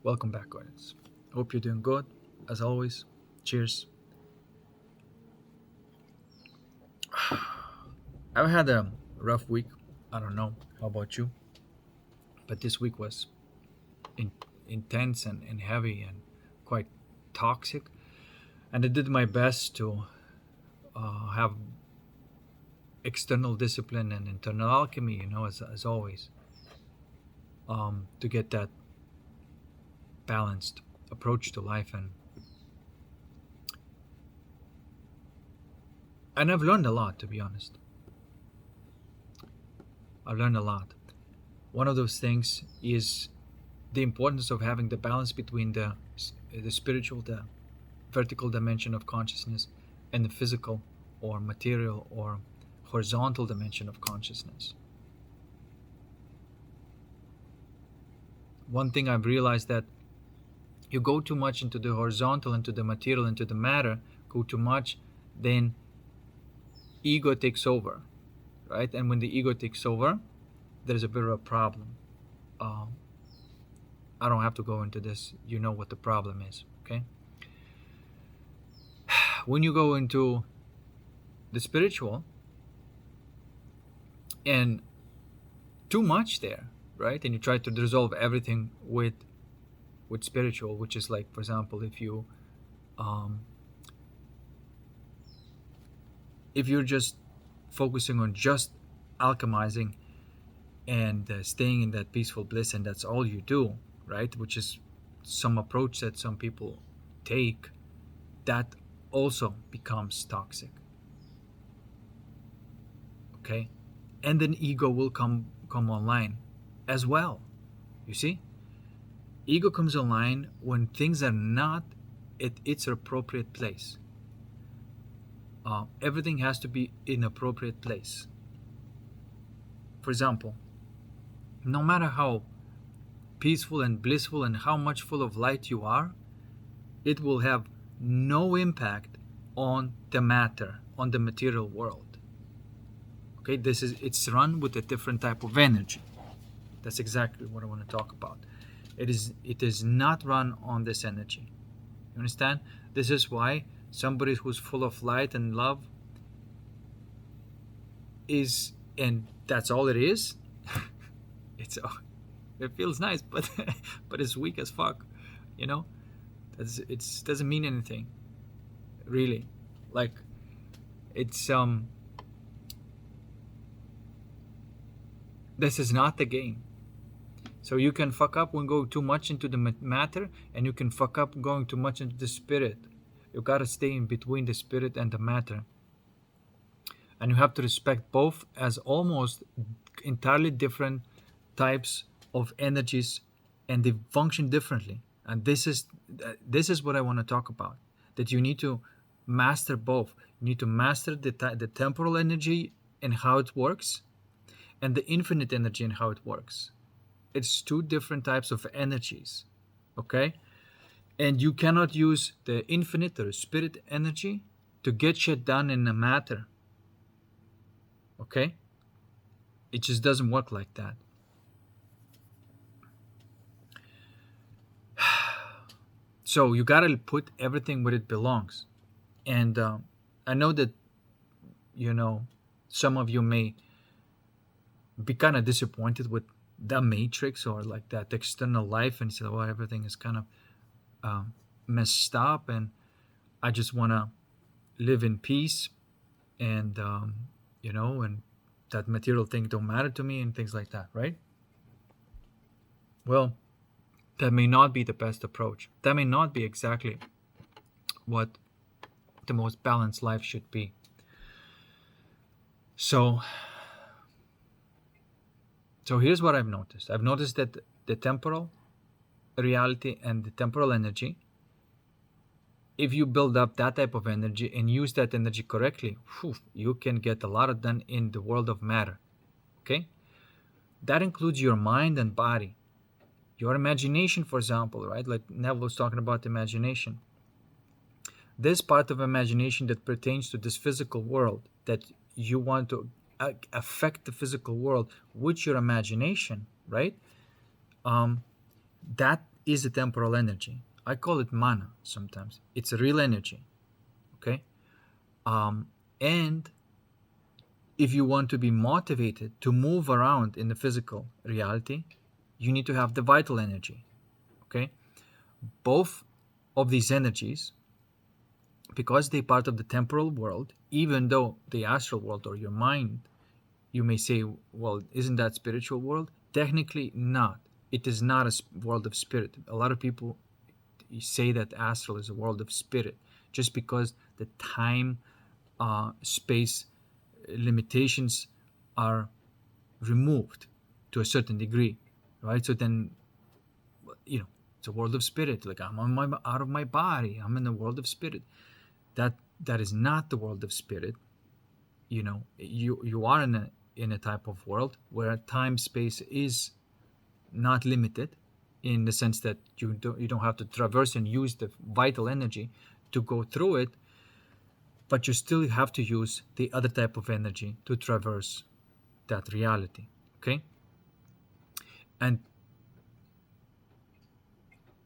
Welcome back, audience. Hope you're doing good. As always, cheers. I've had a rough week. I don't know. How about you? But this week was in, intense and heavy and quite toxic. And I did my best to have external discipline and internal alchemy, as always, to get that balanced approach to life. And I've learned a lot, to be honest. I've learned a lot. One of those things is the importance of having the balance between the spiritual, the vertical dimension of consciousness, and the physical or material or horizontal dimension of consciousness. One thing I've realized that you go too much into the horizontal, into the material, into the matter, go too much, then ego takes over, right? And when the ego takes over, there's a bit of a problem. I don't have to go into this. You know what the problem is, okay? When you go into the spiritual and too much there, right? And you try to resolve everything with spiritual, which is like, for example, if you're just focusing on just alchemizing and staying in that peaceful bliss, and that's all you do, right? Which is some approach that some people take, that also becomes toxic. Okay? And then ego will come online as well. You see? Ego comes online when things are not at its appropriate place. Everything has to be in appropriate place. For example, no matter how peaceful and blissful and how much full of light you are, it will have no impact on the matter, on the material world. Okay, it's run with a different type of energy. That's exactly what I want to talk about. It is not run on this energy. You understand? This is why somebody who's full of light and love is, and that's all it is. It feels nice, but but it's weak as fuck. You know, it doesn't mean anything, really. Like, it's this is not the game. So you can fuck up when go too much into the matter, and you can fuck up going too much into the spirit. You gotta stay in between the spirit and the matter, and you have to respect both as almost entirely different types of energies, and they function differently. And this is what I want to talk about. That you need to master both. You need to master the temporal energy and how it works, and the infinite energy and how it works. It's two different types of energies, okay? And you cannot use the infinite or spirit energy to get shit done in a matter, okay? It just doesn't work like that. So you gotta put everything where it belongs. And I know that, some of you may be kind of disappointed with the matrix or like that external life, and say, well, everything is kind of messed up, and I just want to live in peace, and and that material thing don't matter to me, and things like that, right? Well, that may not be the best approach. That may not be exactly what the most balanced life should be. So here's what I've noticed. I've noticed that the temporal reality and the temporal energy, if you build up that type of energy and use that energy correctly, you can get a lot done in the world of matter. Okay? That includes your mind and body. Your imagination, for example, right? Like Neville was talking about imagination. This part of imagination that pertains to this physical world, that you want to affect the physical world with your imagination, right? That is a temporal energy. I call it mana sometimes. It's a real energy. Okay? And if you want to be motivated to move around in the physical reality, you need to have the vital energy. Okay? Both of these energies, because they're part of the temporal world, even though the astral world or your mind, you may say, well, isn't that spiritual world? Technically not. It is not a world of spirit. A lot of people say that astral is a world of spirit just because the time space limitations are removed to a certain degree, right? So then, it's a world of spirit. Like, out of my body, I'm in the world of spirit. That is not the world of spirit. You are in a type of world where time space is not limited, in the sense that you don't have to traverse and use the vital energy to go through it, but you still have to use the other type of energy to traverse that reality. Okay? And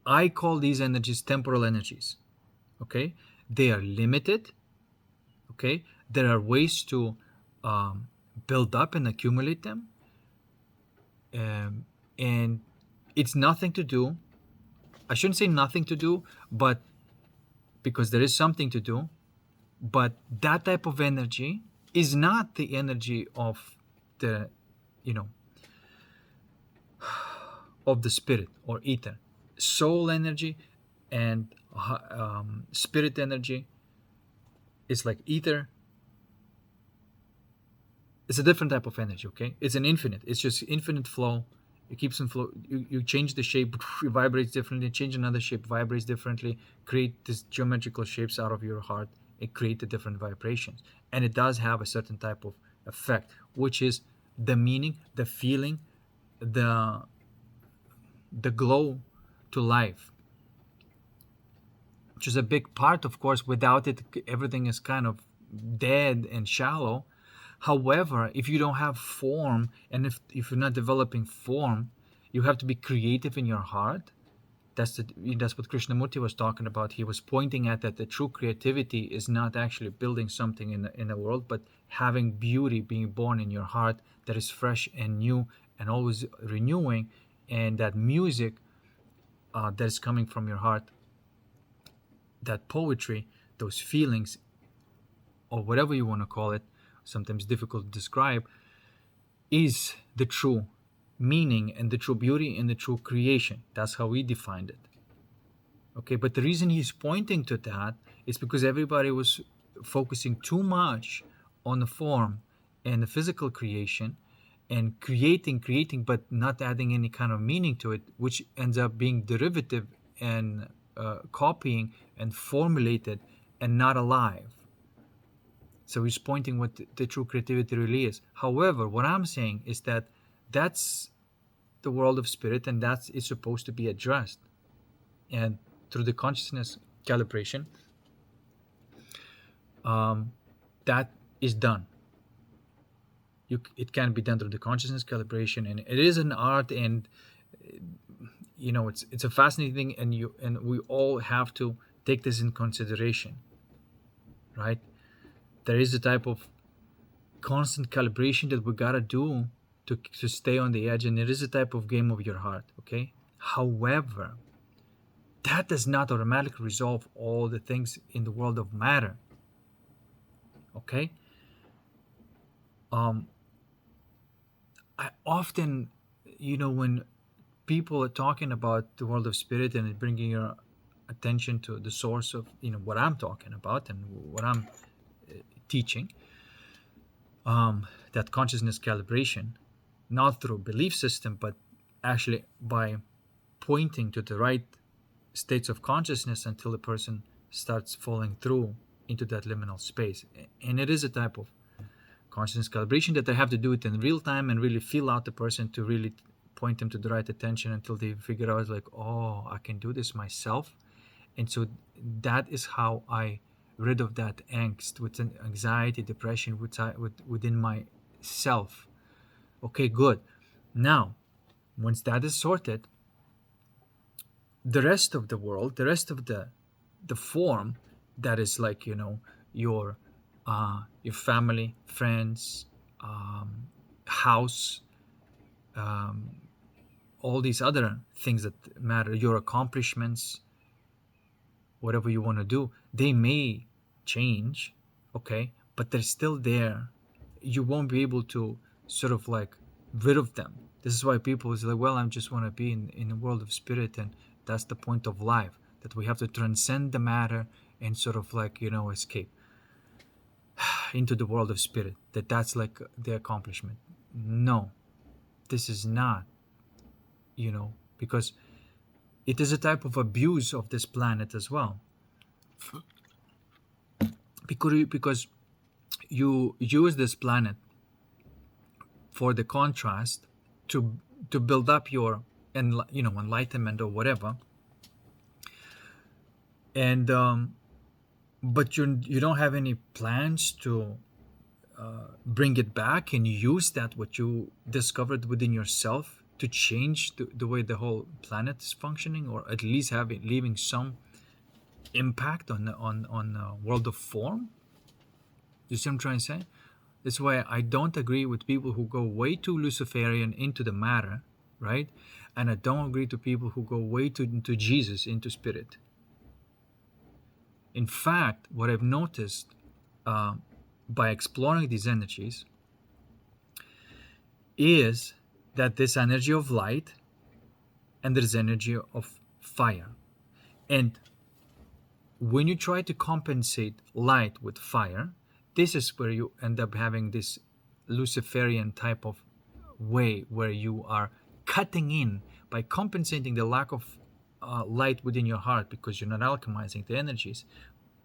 I call these energies temporal energies. Okay? They are limited. Okay? There are ways to build up and accumulate them. And it's nothing to do. I shouldn't say nothing to do, but because there is something to do. But that type of energy is not the energy of the, of the spirit or ether. Soul energy and spirit energy is like ether. It's a different type of energy. Okay, it's an infinite. It's just infinite flow. It keeps in flow. You change the shape, it vibrates differently. Change another shape, vibrates differently. Create these geometrical shapes out of your heart. It creates the different vibrations, and it does have a certain type of effect, which is the meaning, the feeling, the glow to life, which is a big part. Of course, without it, everything is kind of dead and shallow. However, if you don't have form, and if you're not developing form, you have to be creative in your heart. That's what Krishnamurti was talking about. He was pointing at that the true creativity is not actually building something in the world, but having beauty being born in your heart that is fresh and new and always renewing, and that music that is coming from your heart, that poetry, those feelings, or whatever you want to call it, sometimes difficult to describe, is the true meaning and the true beauty and the true creation. That's how we defined it. Okay, but the reason he's pointing to that is because everybody was focusing too much on the form and the physical creation, and creating, but not adding any kind of meaning to it, which ends up being derivative and copying and formulated and not alive. So he's pointing what the true creativity really is. However, what I'm saying is that that's the world of spirit, and that is supposed to be addressed. And through the consciousness calibration, that is done. It can be done through the consciousness calibration, and it is an art, and it's a fascinating thing, and we all have to take this in consideration, right? There is a type of constant calibration that we gotta do to stay on the edge, and it is a type of game of your heart. Okay, however, that does not automatically resolve all the things in the world of matter. Okay, I often, when people are talking about the world of spirit and bringing your attention to the source of what I'm talking about and what I'm teaching, that consciousness calibration, not through belief system, but actually by pointing to the right states of consciousness until the person starts falling through into that liminal space. And it is a type of consciousness calibration that they have to do it in real time and really feel out the person to really point them to the right attention until they figure out, like, oh, I can do this myself. And so that is how I rid of that angst, with anxiety, depression within myself. Okay, good. Now, once that is sorted, the rest of the world, the rest of the form, that is like, your family, friends, house, all these other things that matter, your accomplishments, whatever you want to do, they may change, okay, but they're still there. You won't be able to sort of like rid of them. This is why people is like, well, I just want to be in the world of spirit, and that's the point of life, that we have to transcend the matter and sort of like, escape into the world of spirit, that's like the accomplishment. No, this is not, because it is a type of abuse of this planet as well, because you use this planet for the contrast to build up your enlightenment or whatever, and but you don't have any plans to bring it back and use that what you discovered within yourself to change the way the whole planet is functioning, or at least leaving some impact on the world of form. You see what I'm trying to say? That's why I don't agree with people who go way too Luciferian into the matter, right? And I don't agree to people who go way too into Jesus, into spirit. In fact, what I've noticed by exploring these energies is that this energy of light and there's energy of fire. And when you try to compensate light with fire, this is where you end up having this Luciferian type of way where you are cutting in by compensating the lack of light within your heart, because you're not alchemizing the energies.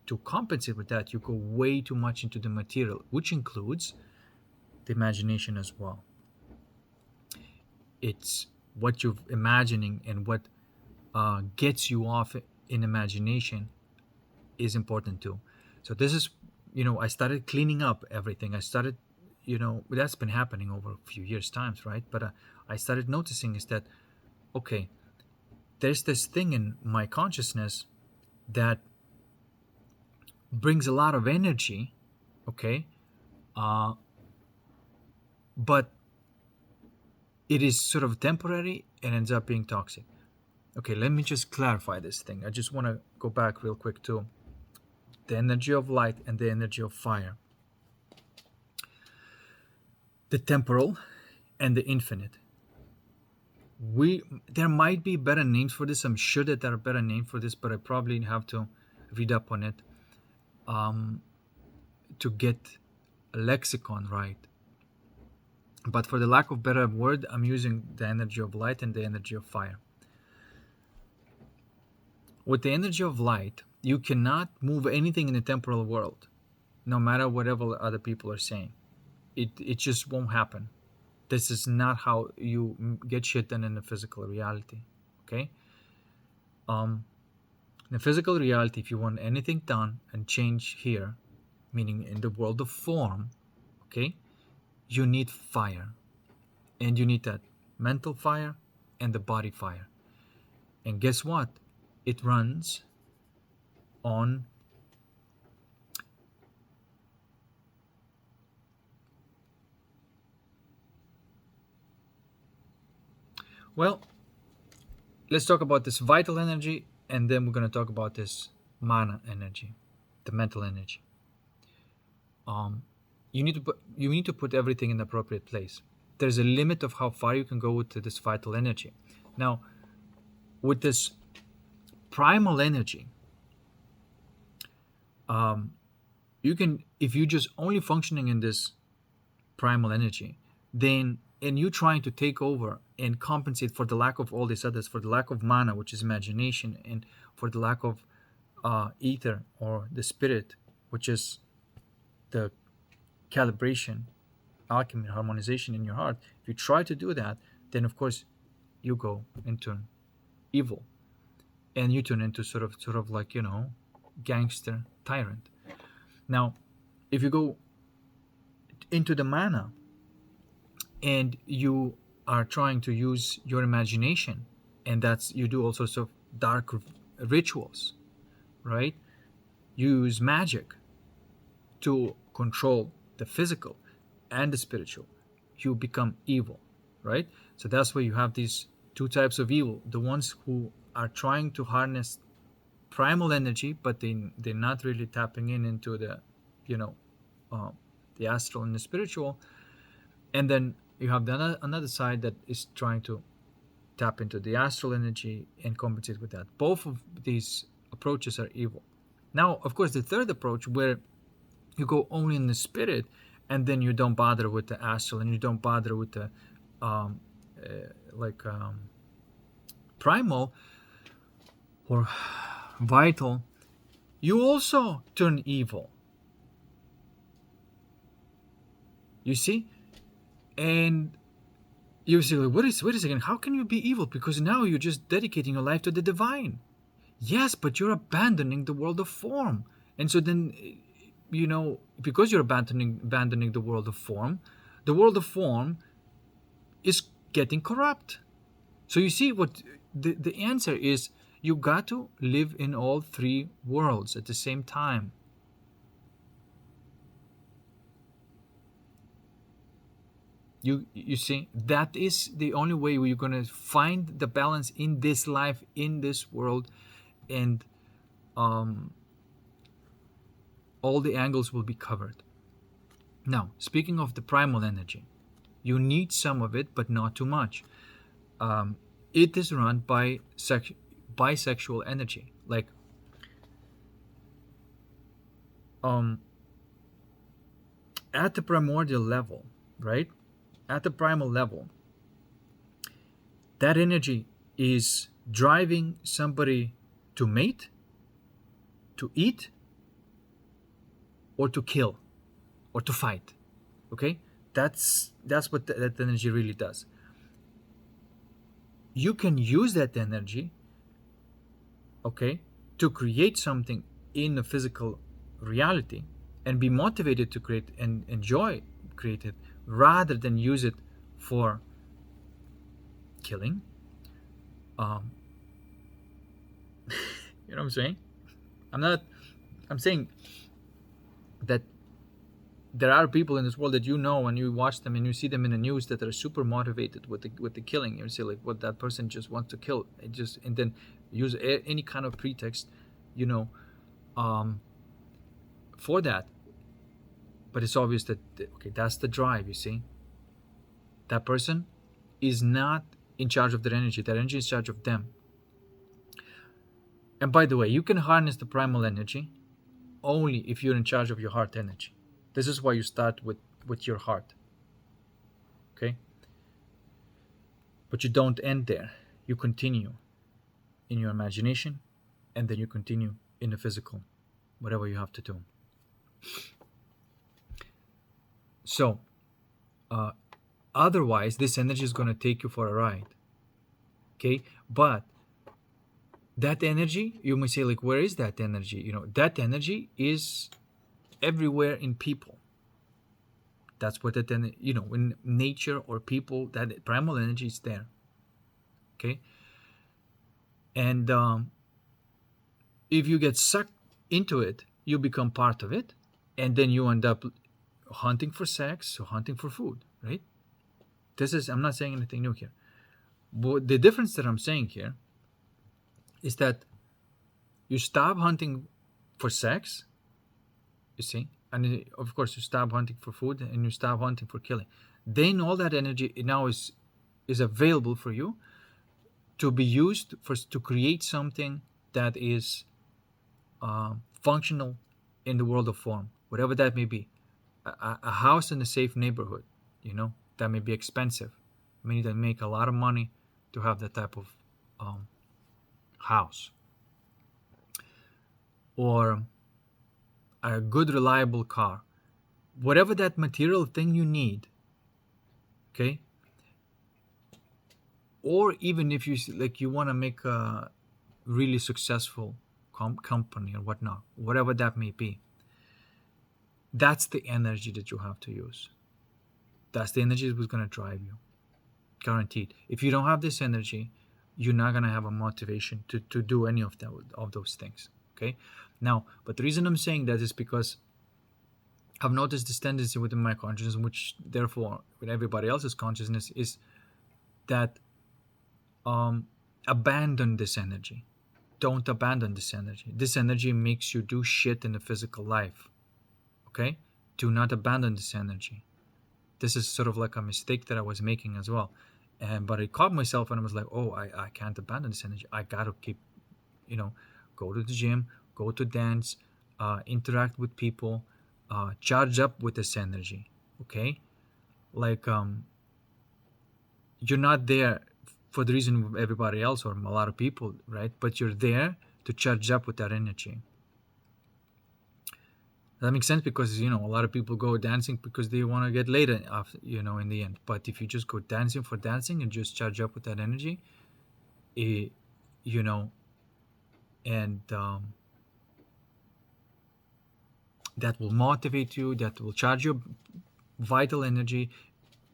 To compensate with that, you go way too much into the material, which includes the imagination as well. It's what you're imagining and what gets you off in imagination is important too. So this is, I started cleaning up everything. I started, that's been happening over a few years times, right? But I started noticing is that, okay, there's this thing in my consciousness that brings a lot of energy, okay, but it is sort of temporary and ends up being toxic. Okay, let me just clarify this thing. I just want to go back real quick to the energy of light and the energy of fire, the temporal and the infinite. There might be better names for this. I'm sure that there are better names for this, but I probably have to read up on it to get a lexicon right. But for the lack of better word, I'm using the energy of light and the energy of fire. With the energy of light, you cannot move anything in the temporal world, no matter whatever other people are saying. It just won't happen. This is not how you get shit done in the physical reality, okay? In the physical reality, if you want anything done and change here, meaning in the world of form, okay, you need fire. And you need that mental fire and the body fire. And guess what? It runs on well, let's talk about this vital energy, and then we're going to talk about this mana energy, the mental energy. You need to put everything in the appropriate place. There's a limit of how far you can go with this vital energy. Now, with this primal energy, you can, if you just only functioning in this primal energy, then, and you trying to take over and compensate for the lack of all these others, for the lack of mana, which is imagination, and for the lack of ether or the spirit, which is the calibration, alchemy, harmonization in your heart. If you try to do that, then of course you go into evil, and you turn into sort of like, gangster tyrant. Now, if you go into the mana and you are trying to use your imagination, and that's, you do all sorts of dark rituals, right? You use magic to control the physical and the spiritual. You become evil, right? So that's why you have these two types of evil: the ones who are trying to harness primal energy, but they're not really tapping into the, you know, uh, the astral and the spiritual. And then you have the another side that is trying to tap into the astral energy and compensate with that. Both of these approaches are evil. Now, of course, the third approach, where you go only in the spirit, and then you don't bother with the astral, and you don't bother with the um, uh, like primal or vital, you also turn evil. You see, and you say, wait a second, how can you be evil? Because now you're just dedicating your life to the divine. Yes, but you're abandoning the world of form. And so then, because you're abandoning the world of form is getting corrupt. So you see what the answer is: you got to live in all three worlds at the same time. You see, that is the only way you're going to find the balance in this life, in this world, and all the angles will be covered. Now, speaking of the primal energy, you need some of it, but not too much. It is run by bisexual energy. Like, at the primordial level, right? At the primal level, that energy is driving somebody to mate, to eat, or to kill, or to fight. Okay, that's what that energy really does. You can use that energy, okay, to create something in the physical reality, and be motivated to create and enjoy create it, rather than use it for killing. You know what I'm saying? I'm saying that there are people in this world that and you watch them and you see them in the news that are super motivated with the killing. You say, like, what, that person just wants to kill, and then use any kind of pretext, for that. But it's obvious that, okay, that's the drive. You see, that person is not in charge of their energy. That energy is in charge of them. And by the way, you can harness the primal energy only if you're in charge of your heart energy. This is why you start with your heart. Okay? But you don't end there. You continue in your imagination, and then you continue in the physical, whatever you have to do. So, otherwise, this energy is going to take you for a ride. Okay? But that energy, you may say, like, where is that energy? That energy is everywhere in people. That's what that, in nature or people, that primal energy is there. Okay? And if you get sucked into it, you become part of it, and then you end up hunting for sex or hunting for food, right? I'm not saying anything new here. But the difference that I'm saying here is that you stop hunting for sex, you see, and of course you stop hunting for food, and you stop hunting for killing. Then all that energy now is available for you to be used to create something that is functional in the world of form, whatever that may be. A house in a safe neighborhood, that may be expensive. I mean, that make a lot of money to have that type of house, or a good reliable car, whatever that material thing you need. Okay. Or even if you want to make a really successful company or whatnot, whatever that may be, that's the energy that you have to use. That's the energy that's going to drive you, guaranteed. If you don't have this energy, you're not gonna have a motivation to do any of those things. Okay. Now, but the reason I'm saying that is because I've noticed this tendency within my consciousness, which therefore with everybody else's consciousness, is that abandon this energy. Don't abandon this energy. This energy makes you do shit in the physical life. Okay? Do not abandon this energy. This is sort of like a mistake that I was making as well. But I caught myself and I was like, oh, I can't abandon this energy. I got to keep, go to the gym, go to dance, interact with people, charge up with this energy. Okay? Like, you're not there for the reason of everybody else or a lot of people, right? But you're there to charge up with that energy. That makes sense because, a lot of people go dancing because they want to get laid after, in the end. But if you just go dancing for dancing and just charge up with that energy, and that will motivate you, that will charge your vital energy.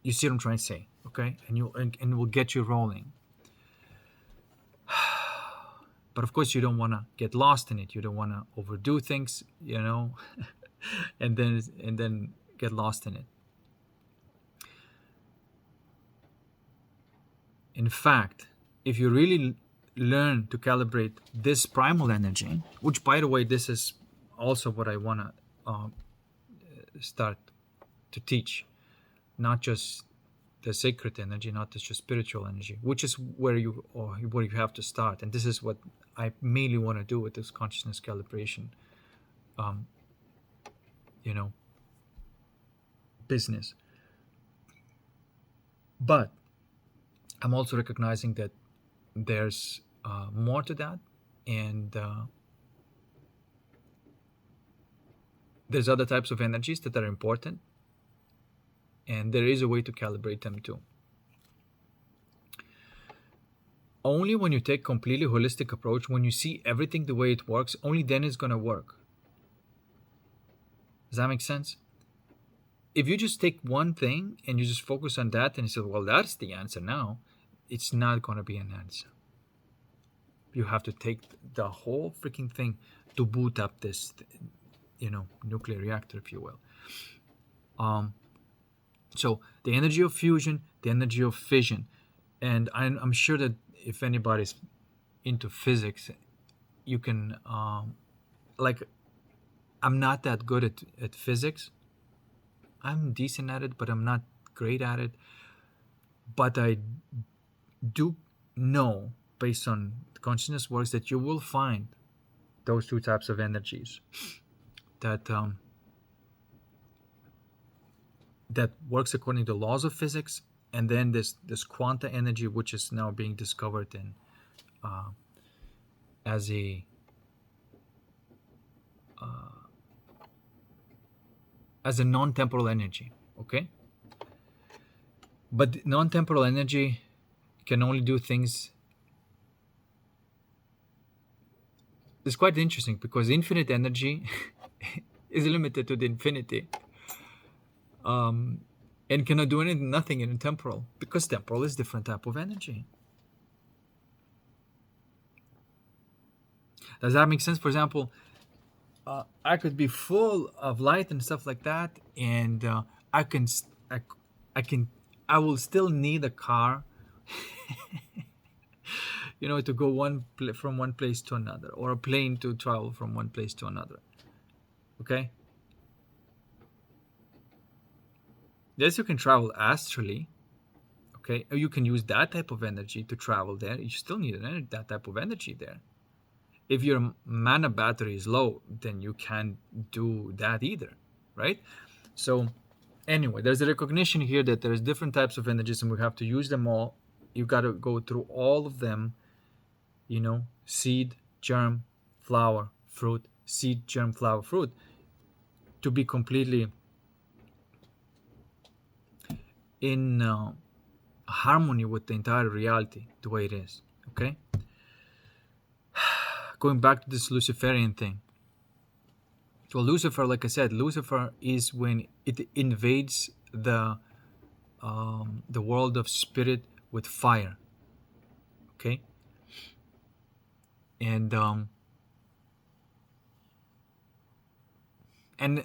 You see what I'm trying to say, okay? And will get you rolling. But of course, you don't want to get lost in it. You don't want to overdo things, and then get lost in it. In fact, if you really learn to calibrate this primal energy, which, by the way, this is also what I want to start to teach, not just the sacred energy, not just spiritual energy, which is where you have to start. And this is what I mainly want to do with this consciousness calibration, business. But I'm also recognizing that there's more to that, and there's other types of energies that are important, and there is a way to calibrate them too. Only when you take completely holistic approach, when you see everything the way it works, only then it's going to work. Does that make sense? If you just take one thing and you just focus on that and you say, well, that's the answer now, it's not going to be an answer. You have to take the whole freaking thing to boot up this, nuclear reactor, if you will. So the energy of fusion, the energy of fission, and I'm sure that if anybody's into physics, you can, I'm not that good at physics. I'm decent at it, but I'm not great at it. But I do know, based on consciousness works, that you will find those two types of energies that works according to the laws of physics, and then this quanta energy, which is now being discovered in as a non-temporal energy. Okay, but non-temporal energy can only do things. It's quite interesting because infinite energy is limited to the infinity, and cannot do nothing in temporal, because temporal is different type of energy. Does that make sense? For example, I could be full of light and stuff like that, and I will still need a car, to go from one place to another, or a plane to travel from one place to another. Okay. Yes, you can travel astrally. Okay, or you can use that type of energy to travel there. You still need that type of energy there. If your mana battery is low, then you can't do that either, right? So anyway, there's a recognition here that there's different types of energies and we have to use them all. You got to go through all of them, seed, germ, flower, fruit, seed, germ, flower, fruit, to be completely in harmony with the entire reality the way it is. Okay, going back to this Luciferian thing. So Lucifer, like I said, Lucifer is when it invades the world of spirit with fire. Okay, And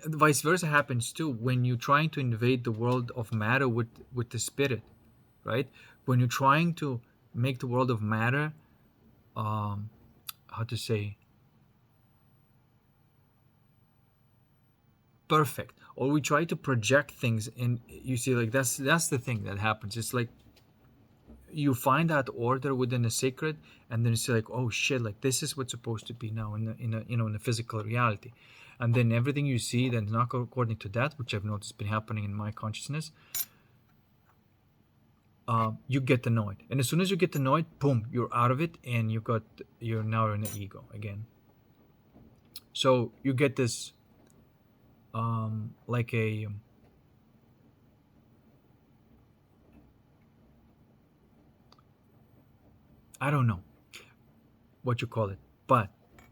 vice versa happens too when you're trying to invade the world of matter with the spirit, right? When you're trying to make the world of matter, um how to say, perfect, or we try to project things, and you see, like, that's the thing that happens. It's like you find that order within the sacred, and then it's like, oh shit, like this is what's supposed to be now in the physical reality. And then everything you see that's not according to that, which I've noticed been happening in my consciousness, you get annoyed, and as soon as you get annoyed, boom, you're out of it, and you're now in the ego again. So you get this, like a, I don't know what you call it, but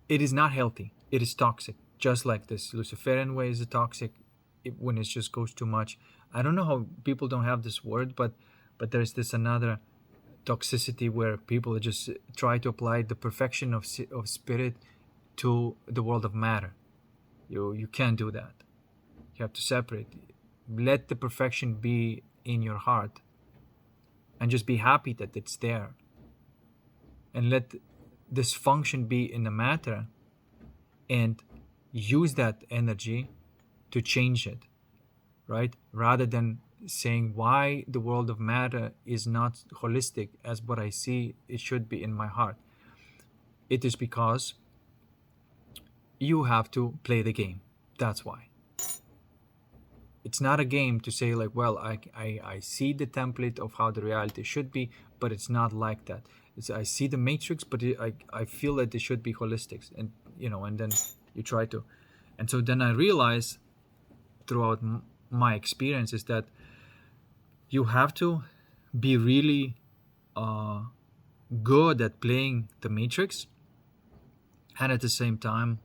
it is not healthy. It is toxic, just like this Luciferian way is toxic, when it just goes too much. I don't know how people don't have this word, but there's this another toxicity where people just try to apply the perfection of spirit to the world of matter. You can't do that. You have to separate. Let the perfection be in your heart, and just be happy that it's there, and let this function be in the matter, and use that energy to change it, right? Rather than saying why the world of matter is not holistic as what I see it should be in my heart. It is because you have to play the game. That's why. It's not a game to say, like, well, I see the template of how the reality should be, but it's not like that. I see the matrix, but I feel that it should be holistic, and then you try to. And so then I realize throughout my experience is that you have to be really good at playing the matrix, and at the same time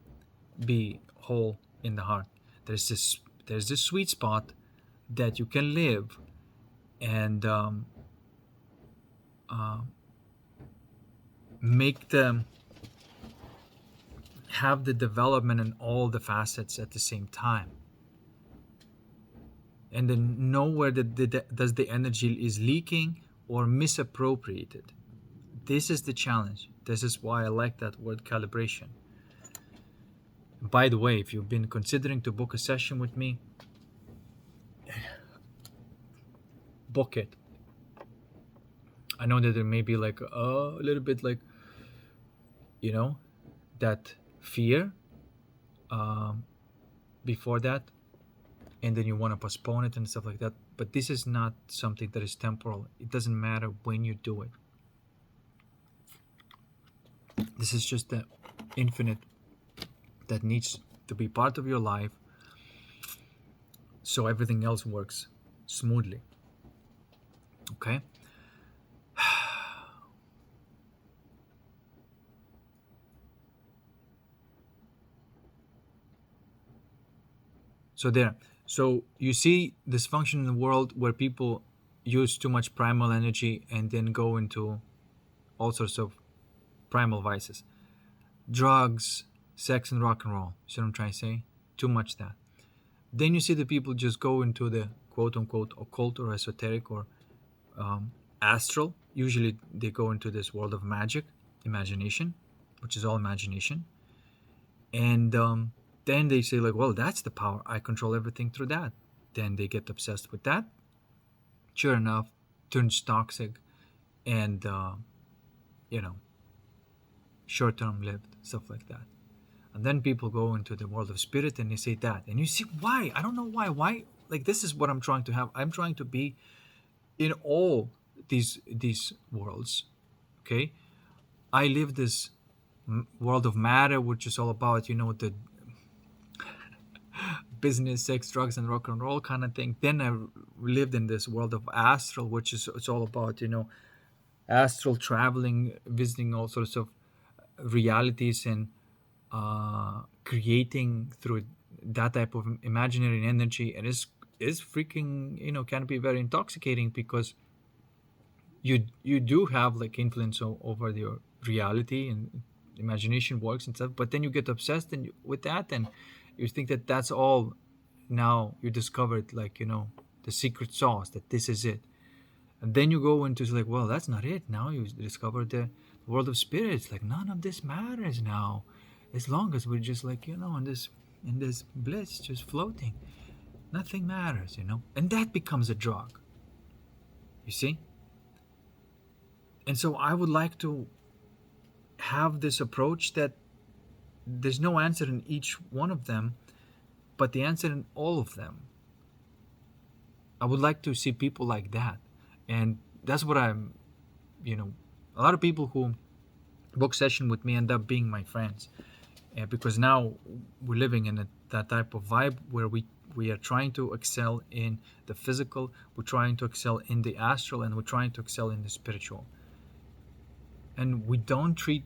be whole in the heart. There's this sweet spot that you can live, and make them have the development in all the facets at the same time, and then know where does the energy is leaking or misappropriated. This is the challenge. This is why I like that word calibration. By the way, if you've been considering to book a session with me, book it. I know that there may be like a little bit, like, that fear before that, and then you want to postpone it and stuff like that. But this is not something that is temporal. It doesn't matter when you do it. This is just the infinite that needs to be part of your life, so everything else works smoothly. Okay? So you see this function in the world where people use too much primal energy and then go into all sorts of primal vices. Drugs, sex, and rock and roll. See what I'm trying to say? Too much that. Then you see the people just go into the quote-unquote occult or esoteric or astral. Usually they go into this world of magic, imagination, which is all imagination. And then they say, like, well, that's the power. I control everything through that. Then they get obsessed with that. Sure enough, turns toxic and, short-term lived, stuff like that. And then people go into the world of spirit and they say that. And you see why. I don't know why. Why? Like, this is what I'm trying to have. I'm trying to be in all these worlds. Okay? I live this world of matter, which is all about, the business, sex, drugs, and rock and roll kind of thing. Then I lived in this world of astral, which is, it's all about, astral traveling, visiting all sorts of realities, and creating through that type of imaginary energy. And is freaking, can be very intoxicating, because you do have like influence over your reality, and imagination works and stuff. But then you get obsessed with that, and you think that that's all. Now you discovered, like, the secret sauce, that this is it. And then you go into, like, well, that's not it. Now you discover the world of spirits. Like, none of this matters now, as long as we're just, like, in this bliss, just floating. Nothing matters, and that becomes a drug. You see? And so I would like to have this approach that there's no answer in each one of them, but the answer in all of them. I would like to see people like that. And that's what I'm, a lot of people who book session with me end up being my friends. Because now we're living in that type of vibe where we are trying to excel in the physical, we're trying to excel in the astral, and we're trying to excel in the spiritual. And we don't treat,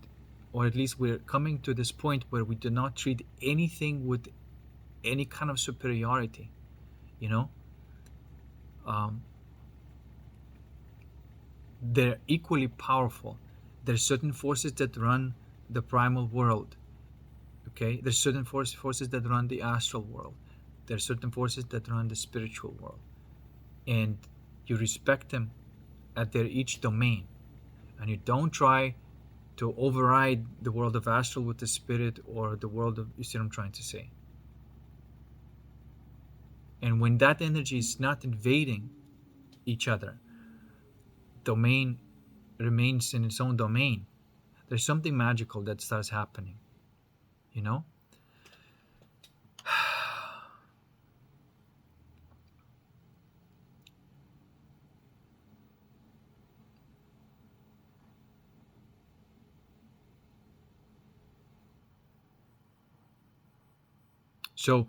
or at least we're coming to this point where we do not treat anything with any kind of superiority, they're equally powerful. There's certain forces that run the primal world. Okay, there's certain forces that run the astral world. There's certain forces that run the spiritual world, and you respect them at their each domain, and you don't try to override the world of astral with the spirit, or the world of, you see what I'm trying to say? And when that energy is not invading each other, domain remains in its own domain, there's something magical that starts happening, So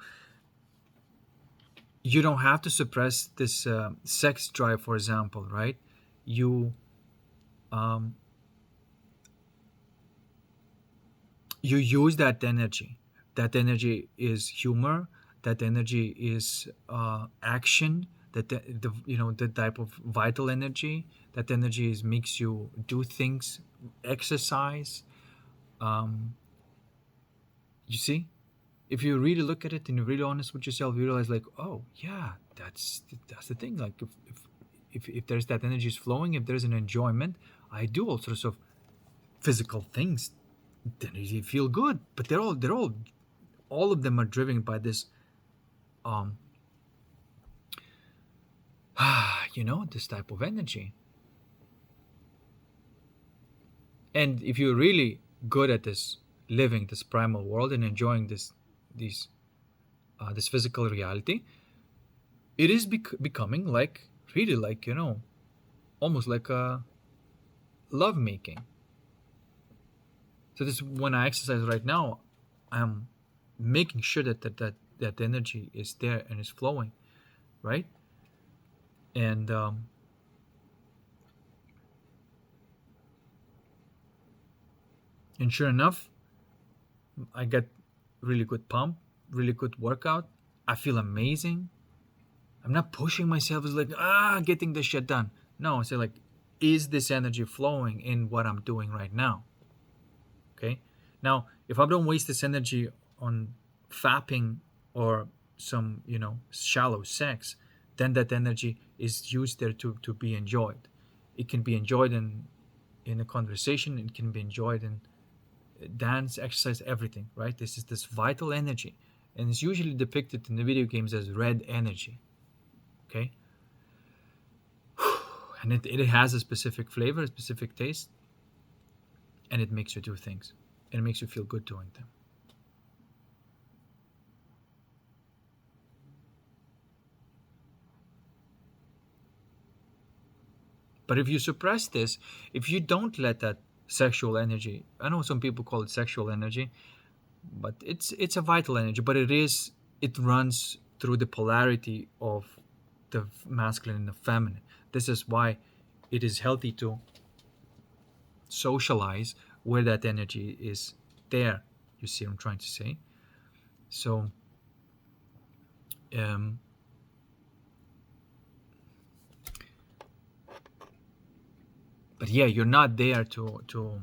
you don't have to suppress this sex drive, for example, right? You you use that energy. That energy is humor. That energy is action. That the type of vital energy. That energy makes you do things, exercise. You see, if you really look at it and you're really honest with yourself, you realize, like, oh yeah, that's the thing. Like, if there's that energy is flowing, if there's an enjoyment, I do all sorts of physical things, then you feel good. But all of them are driven by this this type of energy. And if you're really good at this, living this primal world and enjoying this physical reality, it is becoming like, really, like, almost like a love making. So this, when I exercise right now, I'm making sure that energy is there and is flowing, right? And sure enough, I get really good pump, really good workout. I feel amazing. I'm not pushing myself as, like, getting this shit done. No, I say, like, is this energy flowing in what I'm doing right now? Okay. Now, if I don't waste this energy on fapping or some, shallow sex, then that energy is used there to be enjoyed. It can be enjoyed in a conversation. It can be enjoyed in dance, exercise, everything, right? This is this vital energy, and it's usually depicted in the video games as red energy. Okay. And it has a specific flavor, a specific taste, and it makes you do things, and it makes you feel good doing them. But if you suppress this, if you don't let that sexual energy, I know some people call it sexual energy, but it's a vital energy, but it runs through the polarity of the masculine and the feminine. This is why it is healthy to socialize where that energy is there. You see what I'm trying to say? So but yeah, you're not there to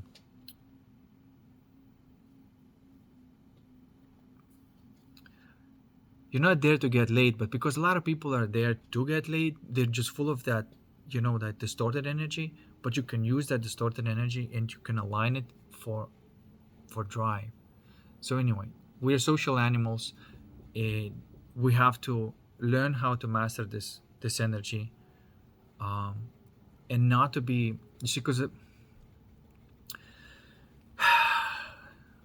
You're not there to get laid, but because a lot of people are there to get laid, they're just full of that, that distorted energy. But you can use that distorted energy and you can align it for drive. So anyway, we are social animals. We have to learn how to master this energy, and not to be. You see, because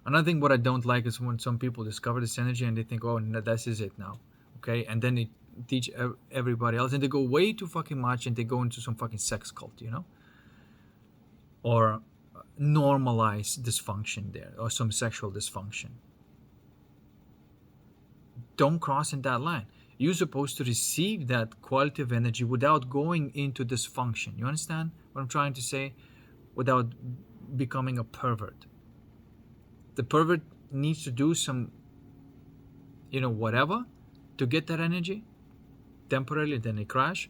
another thing what I don't like is when some people discover this energy and they think, oh, no, this is it now, okay, and then they teach everybody else, and they go way too fucking much, and they go into some fucking sex cult, or normalize dysfunction there, or some sexual dysfunction. Don't cross in that line. You're supposed to receive that quality of energy without going into dysfunction. You understand what I'm trying to say? Without becoming a pervert. The pervert needs to do some, whatever to get that energy temporarily, then they crash.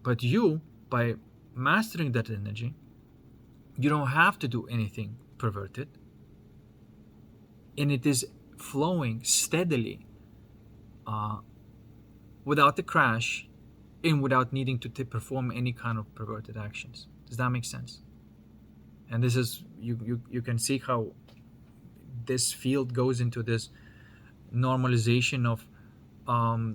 But you, by mastering that energy, you don't have to do anything perverted. And it is flowing steadily, without the crash and without needing to perform any kind of perverted actions. Does that make sense? And this is, you can see how this field goes into this normalization of,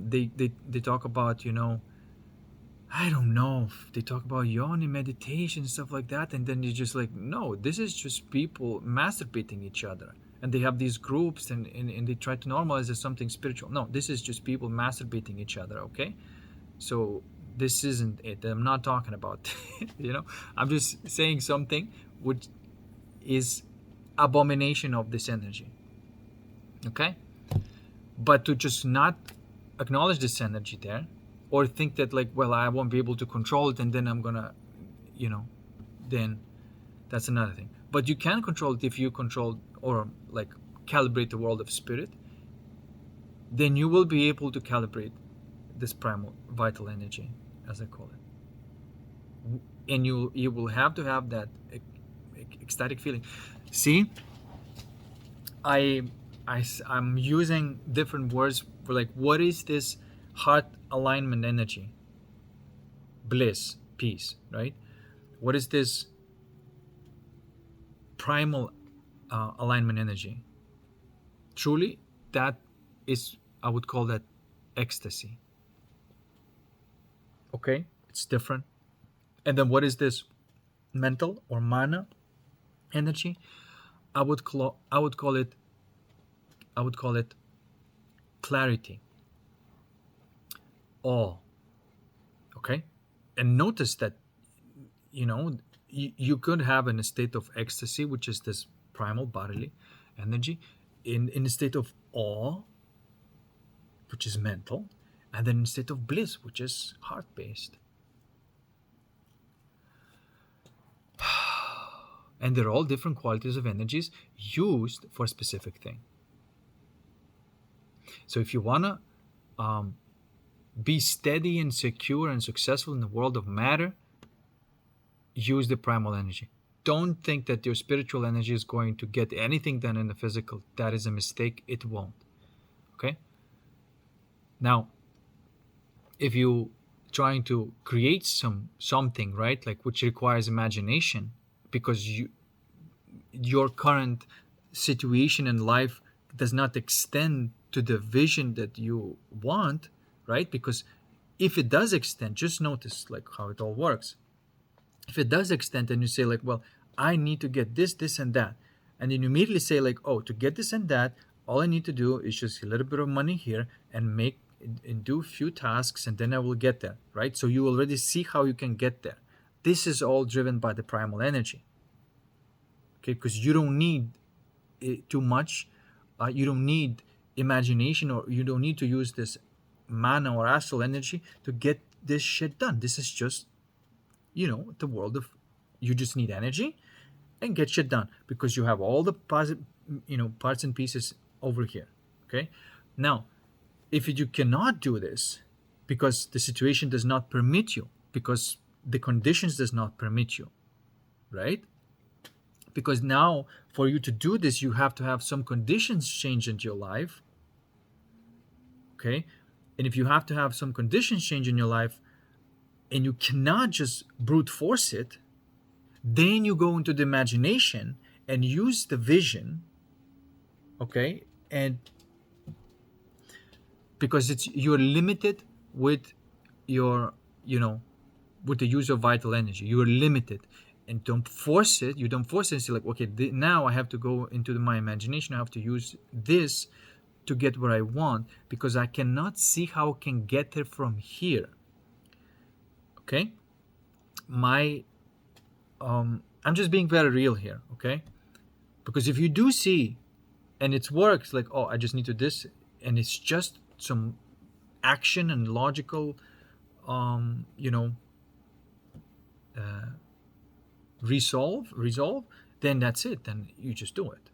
they talk about, I don't know, they talk about yoni meditation and stuff like that, and then you're just like, no, this is just people masturbating each other, and they have these groups, and they try to normalize it as something spiritual. No, this is just people masturbating each other, okay? So this isn't it. I'm not talking about I'm just saying something which is abomination of this energy, okay? But to just not acknowledge this energy there, or think that like, well, I won't be able to control it, and then I'm gonna, then that's another thing. But you can control it if you control or like calibrate the world of spirit. Then you will be able to calibrate this primal vital energy, as I call it, and you will have to have that ecstatic feeling. See, I'm using different words for like, what is this heart alignment energy? Bliss, peace, right? What is this primal alignment energy? Truly, that is, I would call that ecstasy. Okay, it's different. And then what is this mental or mana energy? I would call it clarity, awe. Okay, and notice that you could have in a state of ecstasy, which is this primal bodily energy, in a state of awe, which is mental, and then in a state of bliss, which is heart-based. And they're all different qualities of energies used for a specific thing. So if you want to be steady and secure and successful in the world of matter, use the primal energy. Don't think that your spiritual energy is going to get anything done in the physical. That is a mistake. It won't. Okay? Now, if you trying to create something, right, like which requires imagination, because your current situation in life does not extend to the vision that you want, right? Because if it does extend, just notice like how it all works. If it does extend and you say like, well, I need to get this, this, and that, and then you immediately say like, oh, to get this and that, all I need to do is just a little bit of money here and do a few tasks, and then I will get there, right? So you already see how you can get there. This is all driven by the primal energy, okay? Because you don't need too much. You don't need imagination, or you don't need to use this mana or astral energy to get this shit done. This is just, the world of, you just need energy and get shit done, because you have all the parts and pieces over here, okay? Now, if you cannot do this because the situation does not permit you, because the conditions does not permit you, right? Because now for you to do this, you have to have some conditions change into your life, Okay, and if you have to have some conditions change in your life, and you cannot just brute force it, then you go into the imagination and use the vision. Okay, and because it's you're limited with your, you know, with the use of vital energy, you're limited, and don't force it. You don't force it and say like, okay, now I have to go into my imagination, I have to use this to get where I want, because I cannot see how I can get there from here. Okay, my I'm just being very real here. Okay, because if you do see and it works, like, oh, I just need to this, and it's just some action and logical you know, resolve, then that's it, then you just do it.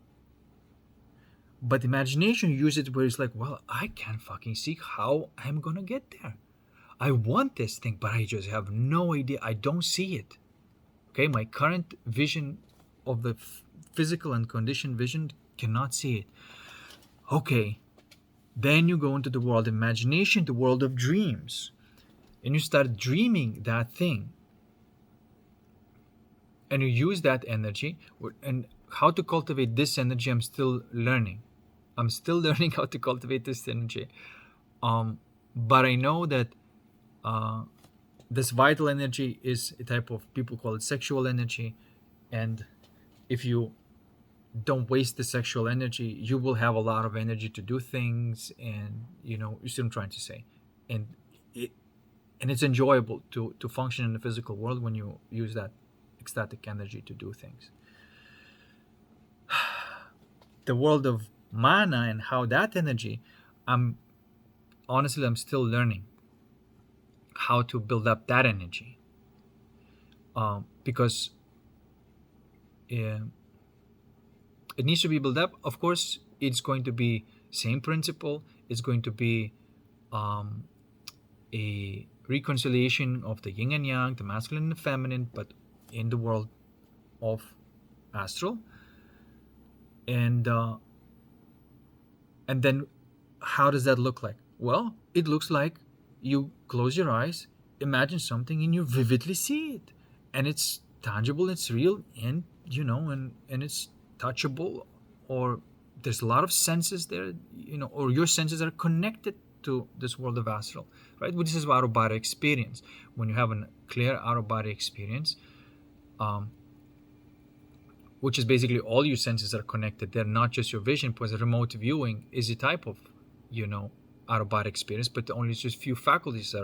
But imagination, you use it where it's like, well, I can't fucking see how I'm gonna get there. I want this thing, but I just have no idea. I don't see it. Okay, my current vision of the physical and conditioned vision cannot see it. Okay, then you go into the world of imagination, the world of dreams, and you start dreaming that thing, and you use that energy. And how to cultivate this energy, I'm still learning. I'm still learning how to cultivate this energy. But I know that this vital energy is a type of, people call it sexual energy, and if you don't waste the sexual energy, you will have a lot of energy to do things, and you know, you see what I'm trying to say. And it's enjoyable to function in the physical world when you use that ecstatic energy to do things. The world of mana and how that energy, I'm still learning how to build up that energy, because it needs to be built up. Of course, it's going to be same principle. It's going to be a reconciliation of the yin and yang, the masculine and the feminine, but in the world of astral. And then how does that look like? Well, it looks like you close your eyes, imagine something, and you vividly see it, and it's tangible, it's real, and you know, and it's touchable, or there's a lot of senses there, you know, or your senses are connected to this world of astral, right? Which is out of body experience. When you have a clear out of body experience, which is basically all your senses are connected. They're not just your vision, because remote viewing is a type of, you know, out of body experience, but only just few faculties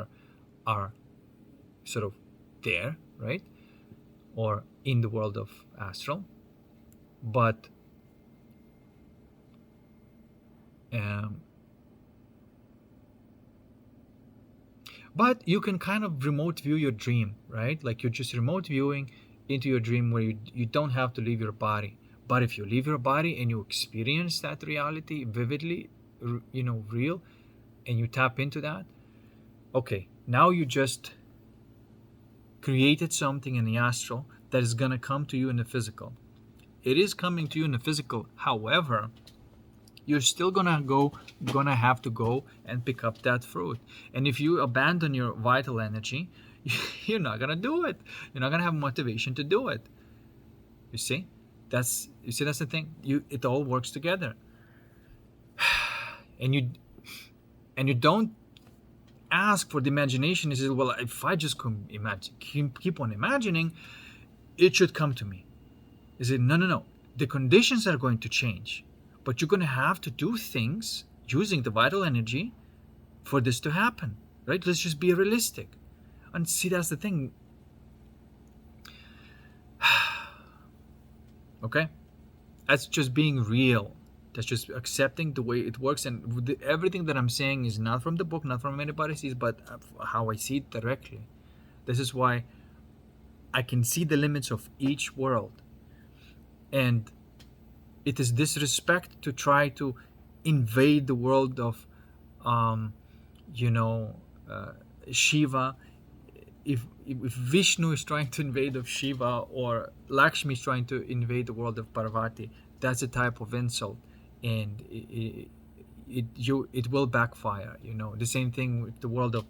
are sort of there, right? Or in the world of astral. But you can kind of remote view your dream, right? Like you're just remote viewing into your dream, where you don't have to leave your body. But if you leave your body and you experience that reality vividly, you know, real, and you tap into that, okay, now you just created something in the astral that is going to come to you in the physical. It is coming to you in the physical. However, you're still gonna have to go and pick up that fruit. And if you abandon your vital energy, you're not gonna do it. You're not gonna have motivation to do it. You see, that's the thing. It all works together. And you don't ask for the imagination. You say, well, if I just keep on imagining, it should come to me. You say, no. The conditions are going to change, but you're going to have to do things using the vital energy for this to happen, right? Let's just be realistic. And see, that's the thing. Okay? That's just being real. That's just accepting the way it works. And everything that I'm saying is not from the book, not from anybody sees, but how I see it directly. This is why I can see the limits of each world. And it is disrespect to try to invade the world of, Shiva. If Vishnu is trying to invade of Shiva, or Lakshmi is trying to invade the world of Parvati, that's a type of insult. And it will backfire. The same thing with the world of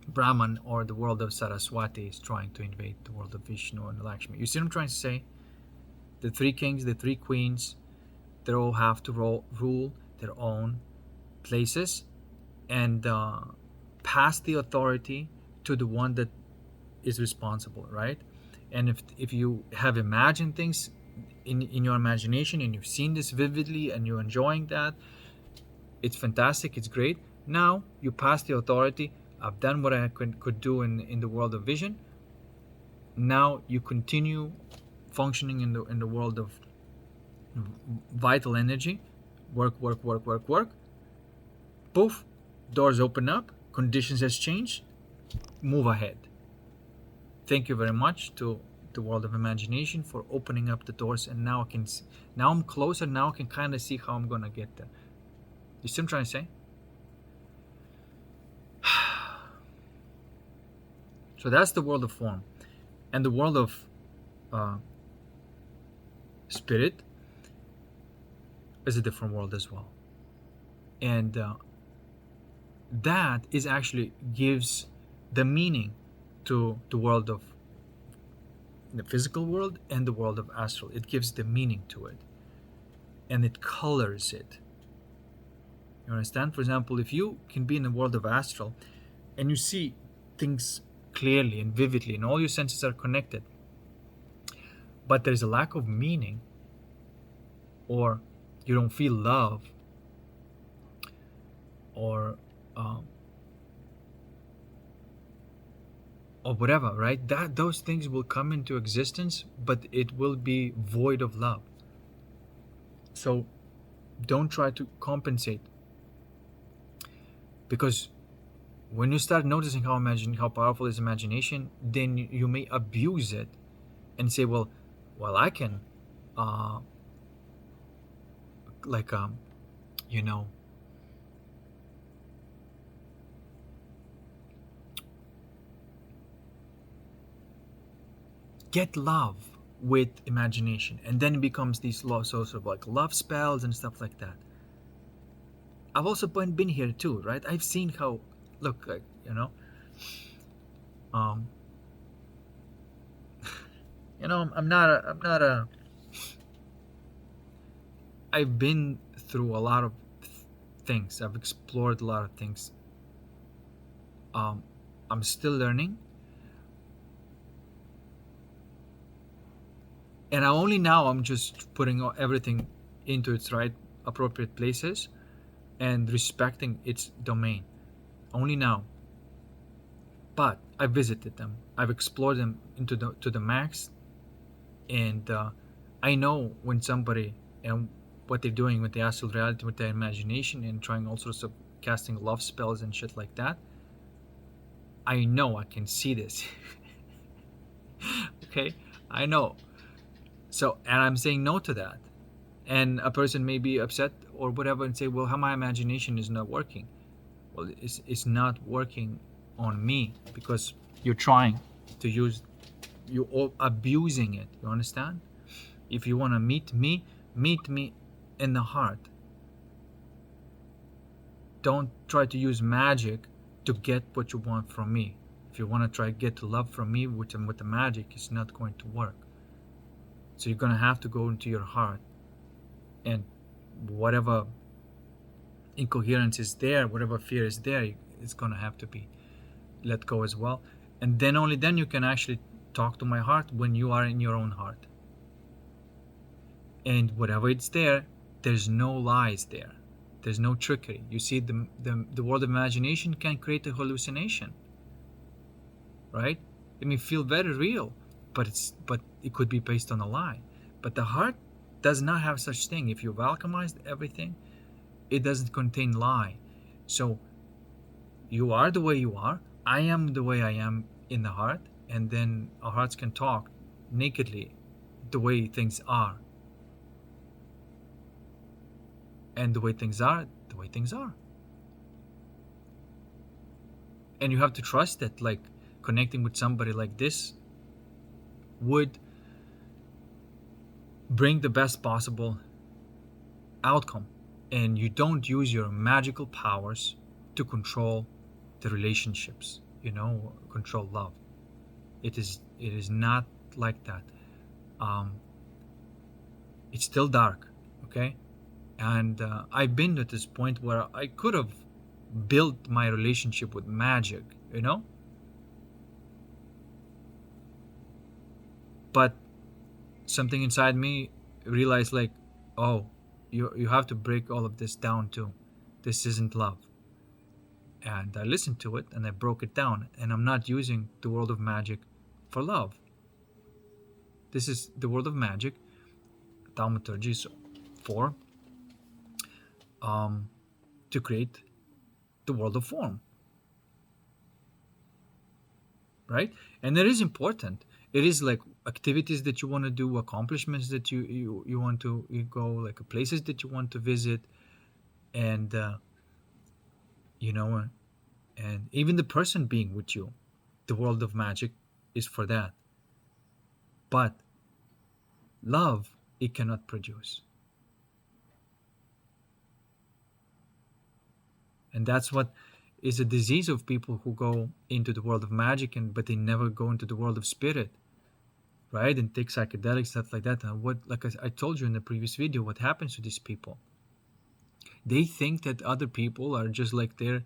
Brahman or the world of Saraswati is trying to invade the world of Vishnu and Lakshmi. You see what I'm trying to say? The three kings, the three queens, they all have to rule their own places and pass the authority to the one that is responsible, right? And if you have imagined things in your imagination and you've seen this vividly and you're enjoying that, it's fantastic, it's great. Now you pass the authority. I've done what I could do in the world of vision. Now you continue functioning in the world of vital energy. Work. Poof, doors open up, conditions has changed, move ahead. Thank you very much to the world of imagination for opening up the doors, and now I'm closer. Now I can kind of see how I'm gonna get there. You see what I'm trying to say? So that's the world of form. And the world of spirit is a different world as well. And that is actually gives the meaning to the world of the physical world and the world of astral. It gives the meaning to it. And it colors it. You understand? For example, if you can be in the world of astral and you see things clearly and vividly and all your senses are connected, but there's a lack of meaning, or you don't feel love, or whatever, right? Those things will come into existence, but it will be void of love. So don't try to compensate, because when you start noticing how powerful is imagination, then you may abuse it and say, well, I can get love with imagination, and then it becomes these sorts of like love spells and stuff like that. I've also been here too, right? I've seen how, look, like, I'm not a I've been through a lot of things. I've explored a lot of things. I'm still learning, and I'm just putting everything into its right appropriate places and respecting its domain. Only now. But I visited them. I've explored them to the max, and I know when somebody and what they're doing with the astral reality, with their imagination, and trying all sorts of casting love spells and shit like that. I know, I can see this. Okay, I know. So, and I'm saying no to that. And a person may be upset or whatever and say, well, how my imagination is not working. Well, it's not working on me because you're trying to use, you're abusing it. You understand? If you want to meet me in the heart. Don't try to use magic to get what you want from me. If you want to try to get love from me with the magic, it's not going to work. So you're going to have to go into your heart, and whatever incoherence is there, whatever fear is there, it's going to have to be let go as well. And then only then you can actually talk to my heart, when you are in your own heart. And whatever it's there, there's no lies there. There's no trickery. You see, the world of imagination can create a hallucination, right? It may feel very real, but it could be based on a lie. But the heart does not have such thing. If you've alchemized everything, it doesn't contain lie. So you are the way you are. I am the way I am in the heart, and then our hearts can talk nakedly the way things are. And the way things are, the way things are. And you have to trust that, like, connecting with somebody like this would bring the best possible outcome. and you don't use your magical powers to control the relationships, control love. It is not like that. um, it's still dark, okay? And I've been to this point where I could have built my relationship with magic, but something inside me realized, like, oh, you have to break all of this down too. This isn't love. And I listened to it and I broke it down, and I'm not using the world of magic for love. This is the world of magic, thaumaturgy, for to create the world of form, right? And it is important. It is like activities that you want to do, accomplishments that you want to go, like places that you want to visit, and you know and even the person being with you. The world of magic is for that. But love, it cannot produce. And that's what is a disease of people who go into the world of magic, but they never go into the world of spirit, right? And take psychedelics, stuff like that. And what, like I told you in the previous video, what happens to these people? They think that other people are just like their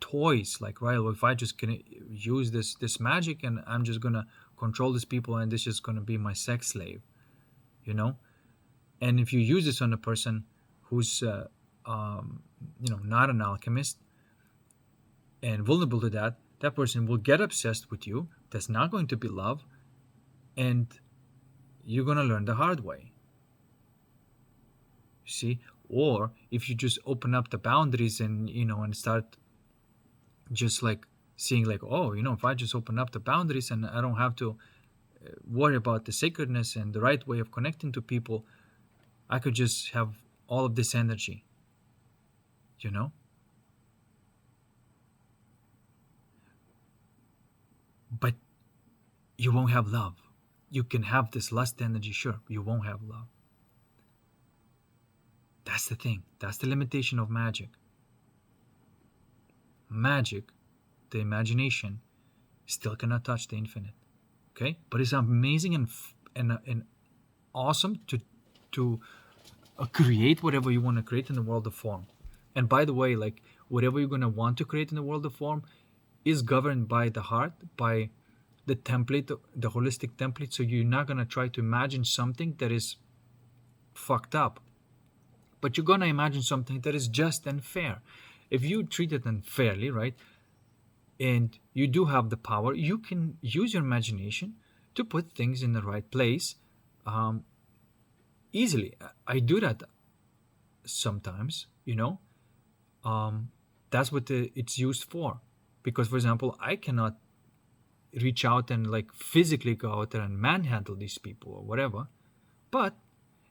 toys. Like, right, well, if I just can use this magic, and I'm just gonna control these people, and this is gonna be my sex slave, And if you use this on a person who's not an alchemist and vulnerable to that, that person will get obsessed with you. That's not going to be love, and you're going to learn the hard way. See? Or if you just open up the boundaries and start just like seeing, like, oh, if I just open up the boundaries and I don't have to worry about the sacredness and the right way of connecting to people, I could just have all of this energy, But you won't have love. You can have this lust energy, sure. You won't have love. That's the thing. That's the limitation of magic. Magic, the imagination, still cannot touch the infinite. Okay? But it's amazing and awesome to create whatever you want to create in the world of form. And by the way, like, whatever you're going to want to create in the world of form is governed by the heart, by the template, the holistic template. So you're not going to try to imagine something that is fucked up, but you're going to imagine something that is just and fair. If you treat it unfairly, right, and you do have the power, you can use your imagination to put things in the right place easily. I do that sometimes, that's what it's used for. Because, for example, I cannot reach out and like physically go out there and manhandle these people or whatever. But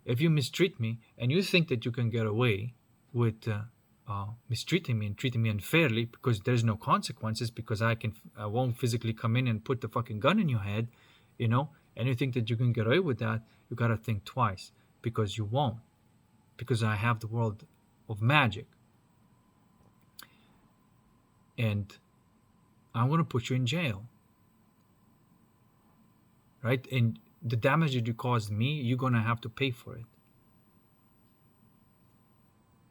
if you mistreat me and you think that you can get away with mistreating me and treating me unfairly because there's no consequences, because I won't physically come in and put the fucking gun in your head, and you think that you can get away with that, you gotta think twice, because you won't. Because I have the world of magic. And I'm going to put you in jail. Right? And the damage that you caused me, you're going to have to pay for it.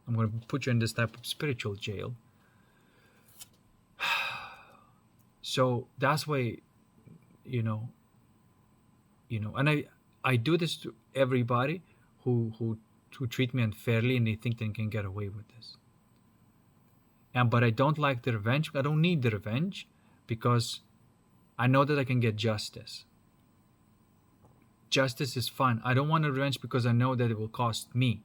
I'm going to put you in this type of spiritual jail. So that's why, and I do this to everybody who treat me unfairly and they think they can get away with this. But I don't like the revenge. I don't need the revenge because I know that I can get justice. Justice is fine. I don't want a revenge because I know that it will cost me.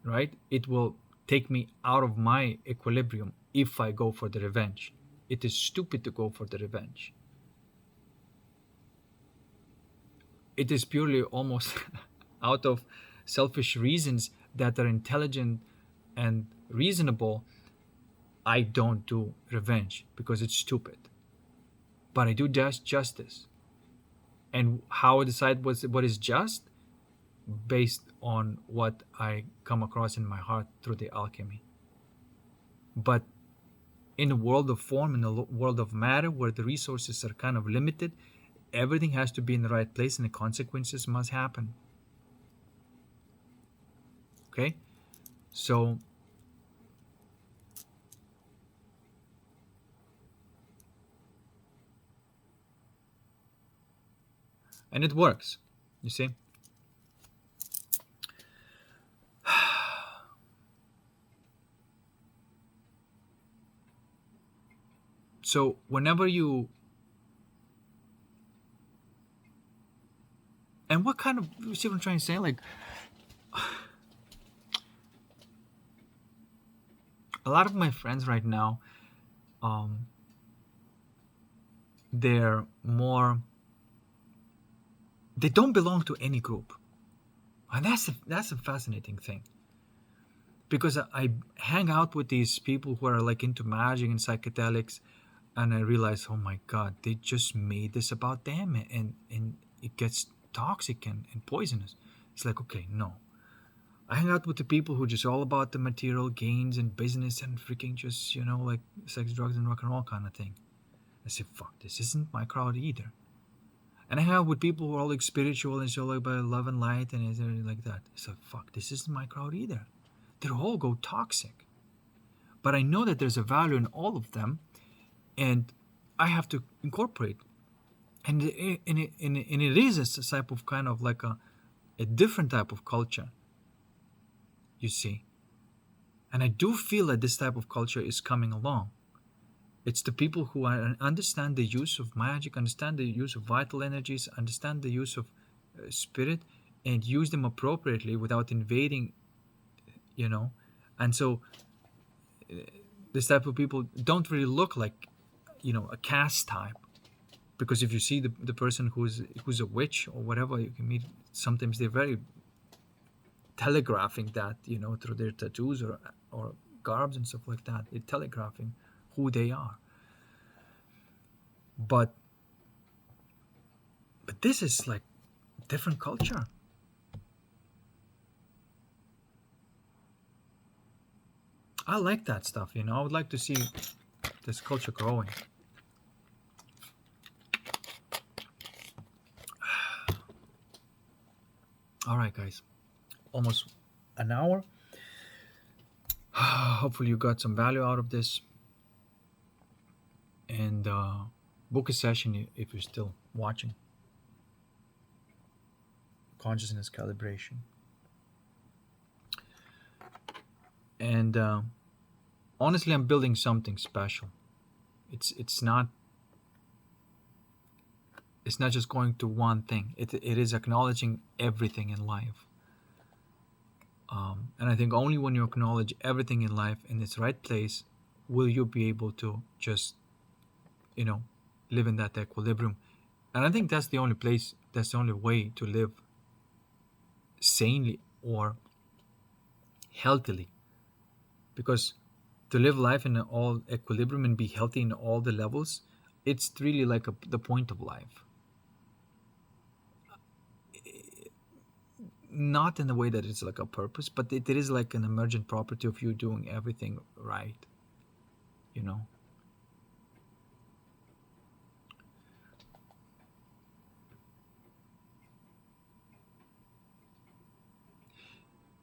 Right? It will take me out of my equilibrium if I go for the revenge. It is stupid to go for the revenge. It is purely almost out of selfish reasons that are intelligent and reasonable. I don't do revenge because it's stupid. But I do just justice. And how I decide what is just? based on what I come across in my heart through the alchemy. But in the world of form, in the world of matter, where the resources are kind of limited, everything has to be in the right place and the consequences must happen. Okay? So, and it works, you see? So, whenever you, and what kind of, you see what I'm trying to say? Like, a lot of my friends right now, um, they're more, they don't belong to any group. And that's a fascinating thing. Because I hang out with these people who are like into magic and psychedelics, and I realize, oh my God, they just made this about them, and it gets toxic and poisonous. It's like, okay, no. I hang out with the people who are just all about the material gains and business and freaking just, like sex, drugs, and rock and roll kind of thing. I say, fuck, this isn't my crowd either. And I hang out with people who are all like spiritual and so like about love and light and everything like that. So fuck, this isn't my crowd either. They all go toxic. But I know that there's a value in all of them, and I have to incorporate. And it is a type of kind of like a different type of culture, you see. And I do feel that this type of culture is coming along. It's the people who understand the use of magic, understand the use of vital energies, understand the use of spirit, and use them appropriately without invading, And so this type of people don't really look like, a caste type. Because if you see the person who's a witch or whatever, you can meet, sometimes they're very telegraphing that, through their tattoos or garbs and stuff like that. They're telegraphing who they are. But this is like different culture. I like that stuff, I would like to see this culture growing. All right, guys, almost an hour. Hopefully you got some value out of this, and book a session if you're still watching. Consciousness calibration. And honestly, I'm building something special. It's not just going to one thing. It is acknowledging everything in life. And I think only when you acknowledge everything in life in its right place will you be able to just, live in that equilibrium. And I think that's the only place, that's the only way to live sanely or healthily. Because to live life in all equilibrium and be healthy in all the levels, it's really like the point of life. Not in the way that it's like a purpose, but it is like an emergent property of you doing everything right,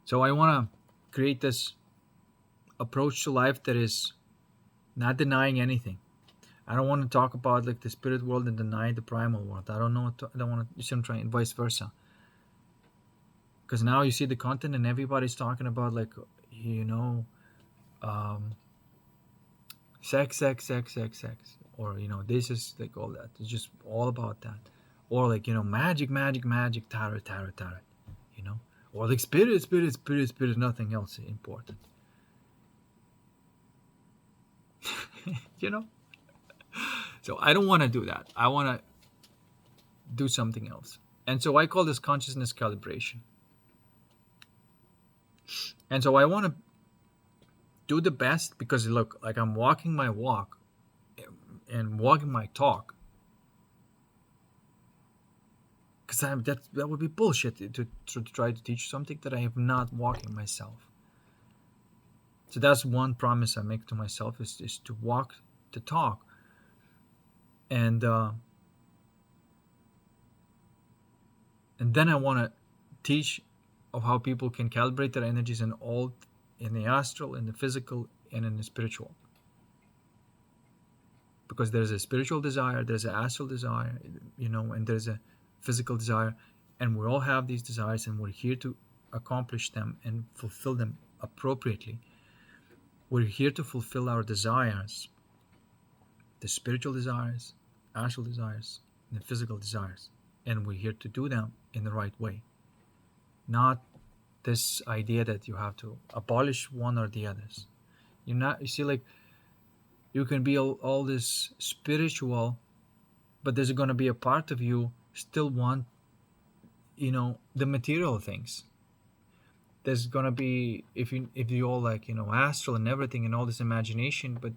So I want to create this approach to life that is not denying anything. I don't want to talk about like the spirit world and deny the primal world. I don't want to. You see, I'm trying, and vice versa. Because now you see the content, and everybody's talking about like, sex, or this is like all that. It's just all about that, or like magic, tarot, or like spirit. Nothing else important. So I don't want to do that. I want to do something else. And so I call this consciousness calibration. And so I want to do the best, because look, like I'm walking my walk and walking my talk. because that would be bullshit to try to teach something that I have not walking myself. So that's one promise I make to myself is to walk the talk, and and then I want to teach of how people can calibrate their energies in the astral, in the physical, and in the spiritual. Because there's a spiritual desire, there's an astral desire, and there's a physical desire, and we all have these desires, and we're here to accomplish them and fulfill them appropriately. We're here to fulfill our desires, the spiritual desires, astral desires, and the physical desires, and we're here to do them in the right way. Not this idea that you have to abolish one or the others. You see, like, you can be all this spiritual, but there's going to be a part of you still want, the material things. There's going to be, if you all like, astral and everything and all this imagination, but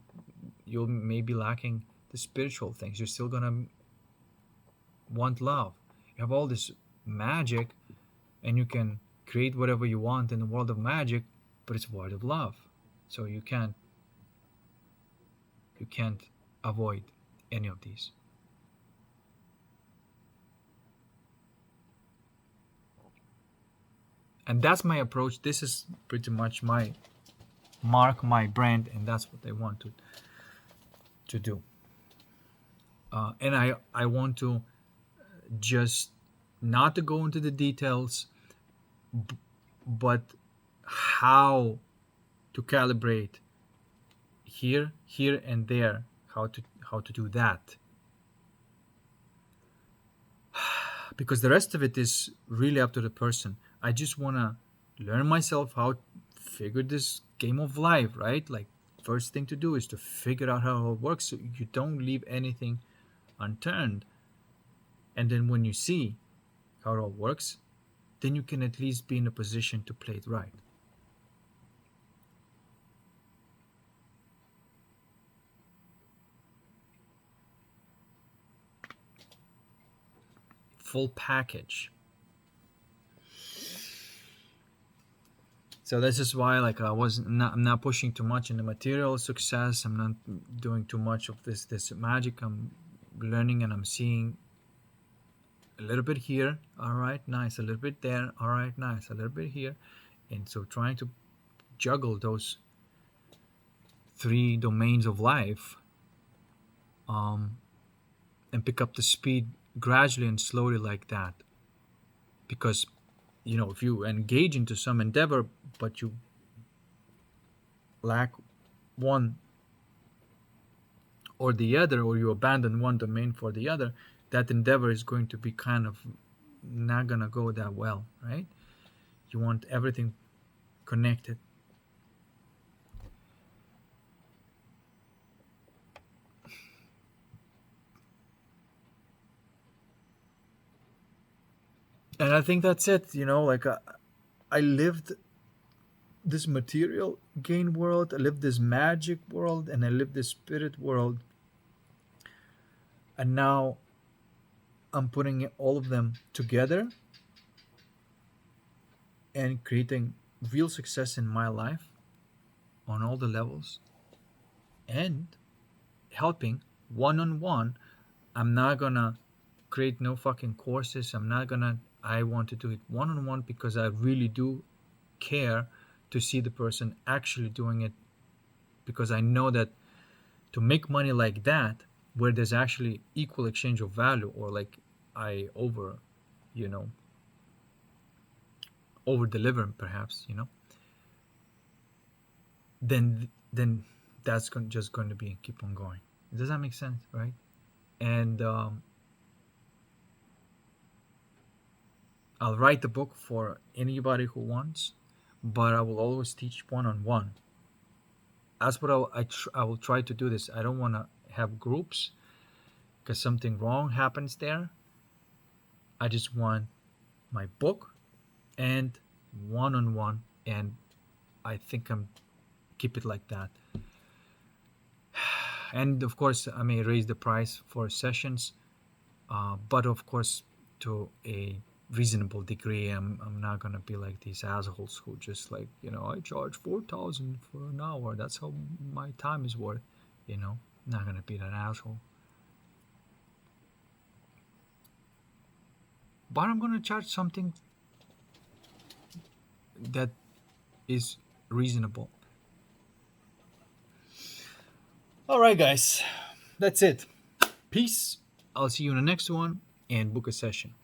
you'll maybe lacking the spiritual things. You're still going to want love. You have all this magic, and you can create whatever you want in the world of magic, but it's void of love. So you can't avoid any of these. And that's my approach. This is pretty much my mark, my brand, and that's what I want to do. And I want to just not to go into the details, but how to calibrate here, and there, how to do that. Because the rest of it is really up to the person. I just want to learn myself how to figure this game of life, right? Like, first thing to do is to figure out how it works, so you don't leave anything unturned. And then when you see how it all works, then you can at least be in a position to play it right. Full package. So this is why, like, I'm not pushing too much in the material success. I'm not doing too much of this magic. I'm learning and I'm seeing a little bit here, all right, nice, a little bit there, all right, nice, a little bit here. And so trying to juggle those three domains of life, and pick up the speed gradually and slowly like that. Because, if you engage into some endeavor, but you lack one or the other, or you abandon one domain for the other, that endeavor is going to be kind of not gonna go that well, right? You want everything connected. And I think that's it. Like, I lived this material gain world, I lived this magic world, and I lived this spirit world, and now I'm putting all of them together and creating real success in my life on all the levels, and helping one-on-one. I'm not gonna create no fucking courses. I want to do it one-on-one, because I really do care to see the person actually doing it, because I know that to make money like that, where there's actually equal exchange of value, or like I over deliver perhaps, then that's just going to be keep on going. Does that make sense, right? And I'll write the book for anybody who wants, but I will always teach one-on-one. That's what I will try to do this. I don't want to have groups, because something wrong happens there. I just want my book and one-on-one, and I think I'm keep it like that. And of course, I may raise the price for sessions, but of course, to a reasonable degree. I'm not gonna be like these assholes who just like, I charge 4,000 for an hour. That's how my time is worth. I'm not gonna be that asshole. But I'm gonna charge something that is reasonable. All right, guys, that's it. Peace. I'll see you in the next one and book a session.